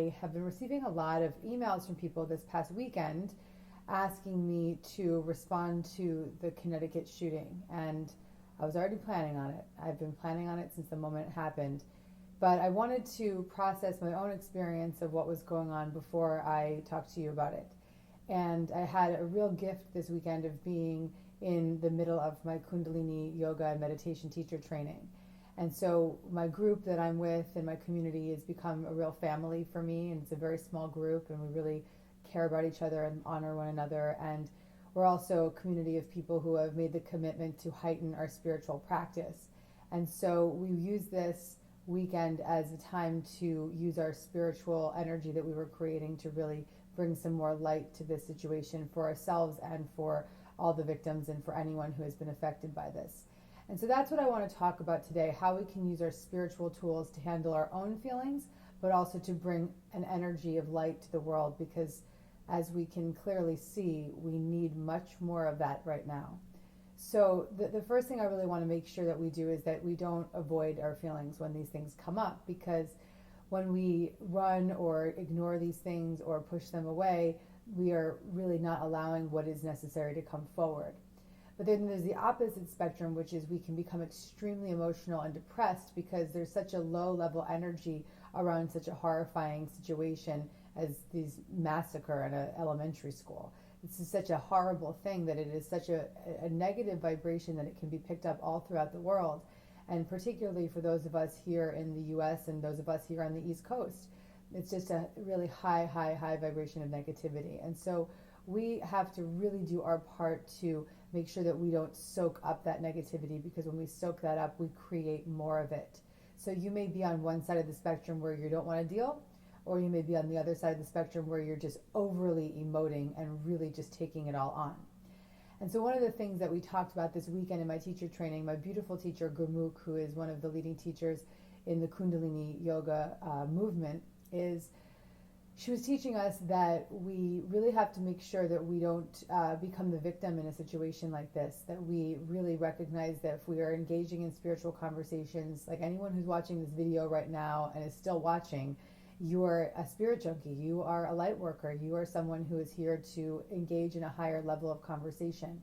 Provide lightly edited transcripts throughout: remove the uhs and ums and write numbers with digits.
I have been receiving a lot of emails from people this past weekend asking me to respond to the Connecticut shooting. And I was already planning on it. I've been planning on it since the moment it happened. But I wanted to process my own experience of what was going on before I talked to you about it. And I had a real gift this weekend of being in the middle of my Kundalini yoga and meditation teacher training. And so my group that I'm with in my community has become a real family for me, and it's a very small group, and we really care about each other and honor one another. And we're also a community of people who have made the commitment to heighten our spiritual practice. And so we use this weekend as a time to use our spiritual energy that we were creating to really bring some more light to this situation for ourselves and for all the victims and for anyone who has been affected by this. And so that's what I want to talk about today, how we can use our spiritual tools to handle our own feelings, but also to bring an energy of light to the world, because as we can clearly see, we need much more of that right now. So the first thing I really want to make sure that we do is that we don't avoid our feelings when these things come up, because when we run or ignore these things or push them away, we are really not allowing what is necessary to come forward. But then there's the opposite spectrum, which is we can become extremely emotional and depressed because there's such a low level energy around such a horrifying situation as this massacre in an elementary school. This is such a horrible thing that it is such a negative vibration that it can be picked up all throughout the world. And particularly for those of us here in the US and those of us here on the East Coast, it's just a really high vibration of negativity. And so we have to really do our part to make sure that we don't soak up that negativity, because when we soak that up, we create more of it. So you may be on one side of the spectrum where you don't want to deal, or you may be on the other side of the spectrum where you're just overly emoting and really just taking it all on. And so one of the things that we talked about this weekend in my teacher training, my beautiful teacher Gurmukh, who is one of the leading teachers in the Kundalini yoga movement, is she was teaching us that we really have to make sure that we don't become the victim in a situation like this, that we really recognize that if we are engaging in spiritual conversations, like anyone who's watching this video right now and is still watching, you're a spirit junkie, you are a light worker, you are someone who is here to engage in a higher level of conversation.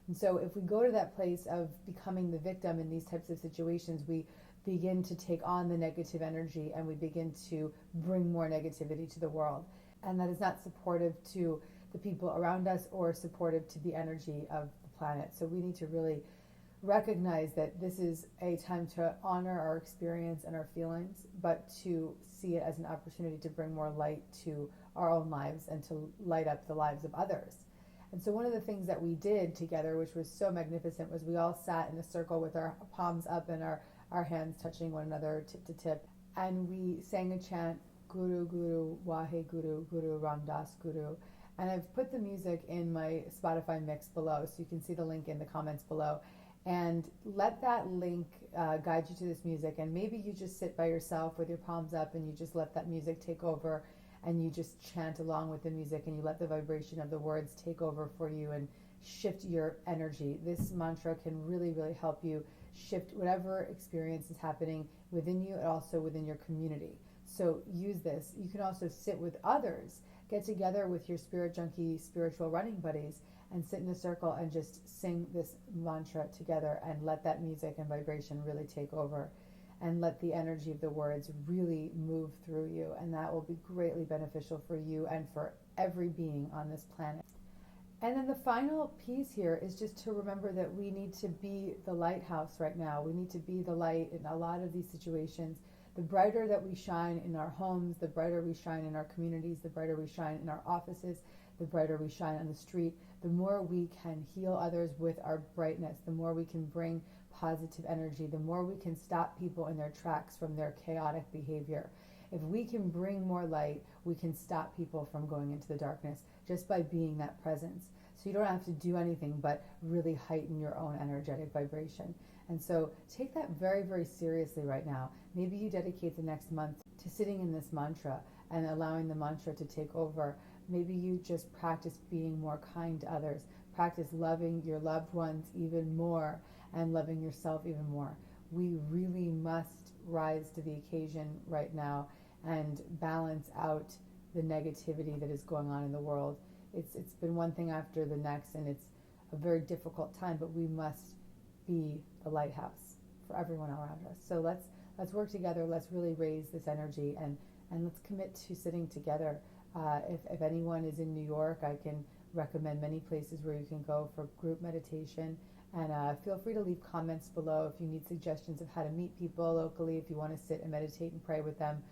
And so if we go to that place of becoming the victim in these types of situations, we begin to take on the negative energy and we begin to bring more negativity to the world. And that is not supportive to the people around us or supportive to the energy of the planet. So we need to really recognize that this is a time to honor our experience and our feelings, but to see it as an opportunity to bring more light to our own lives and to light up the lives of others. And so one of the things that we did together, which was so magnificent, was we all sat in a circle with our palms up and our hands touching one another tip to tip, and we sang a chant, Guru Guru Wahe Guru Guru Ram Das Guru. And I've put the music in my Spotify mix below, so you can see the link in the comments below. And let that link guide you to this music. And maybe you just sit by yourself with your palms up and you just let that music take over, and you just chant along with the music, and you let the vibration of the words take over for you and shift your energy. This mantra can really, really help you shift whatever experience is happening within you and also within your community. So use this. You can also sit with others. Get together with your spirit junkie, spiritual running buddies, and sit in a circle and just sing this mantra together and let that music and vibration really take over, and let the energy of the words really move through you. And that will be greatly beneficial for you and for every being on this planet. And then the final piece here is just to remember that we need to be the lighthouse right now. We need to be the light in a lot of these situations. The brighter that we shine in our homes, the brighter we shine in our communities, the brighter we shine in our offices, the brighter we shine on the street, the more we can heal others with our brightness, the more we can bring positive energy, the more we can stop people in their tracks from their chaotic behavior. If we can bring more light, we can stop people from going into the darkness just by being that presence. So you don't have to do anything but really heighten your own energetic vibration. And so take that very, very seriously right now. Maybe you dedicate the next month to sitting in this mantra and allowing the mantra to take over. Maybe you just practice being more kind to others. Practice loving your loved ones even more and loving yourself even more. We really must rise to the occasion right now and balance out the negativity that is going on in the world. It's been one thing after the next, and it's a very difficult time, but we must be the lighthouse for everyone around us. So let's work together. Let's really raise this energy, and let's commit to sitting together. If anyone is in New York, I can recommend many places where you can go for group meditation. And feel free to leave comments below if you need suggestions of how to meet people locally. If you want to sit and meditate and pray with them,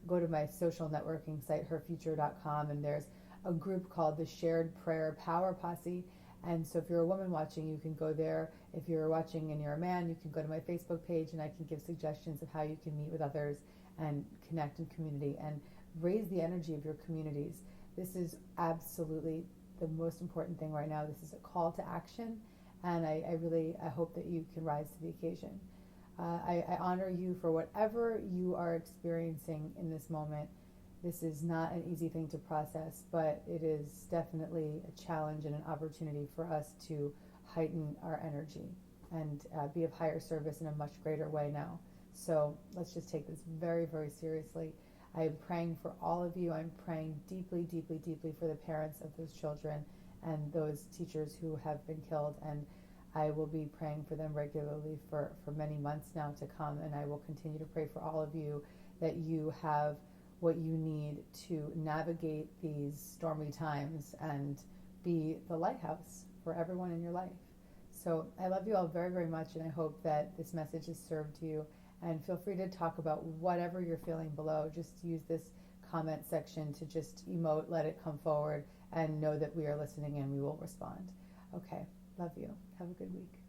go to my social networking site, herfuture.com, and there's a group called the Shared Prayer Power Posse. And so if you're a woman watching, you can go there. If you're watching and you're a man, you can go to my Facebook page, and I can give suggestions of how you can meet with others and connect in community and raise the energy of your communities. This is absolutely the most important thing right now. This is a call to action, and I hope that you can rise to the occasion. I honor you for whatever you are experiencing in this moment. This is not an easy thing to process, but it is definitely a challenge and an opportunity for us to heighten our energy and be of higher service in a much greater way now. So let's just take this very, very seriously. I am praying for all of you. I'm praying deeply, deeply, deeply for the parents of those children and those teachers who have been killed. And I will be praying for them regularly for many months now to come. And I will continue to pray for all of you that you have what you need to navigate these stormy times and be the lighthouse for everyone in your life. So I love you all very, very much, and I hope that this message has served you. And feel free to talk about whatever you're feeling below. Just use this comment section to just emote, let it come forward, and know that we are listening and we will respond. Okay, love you. Have a good week.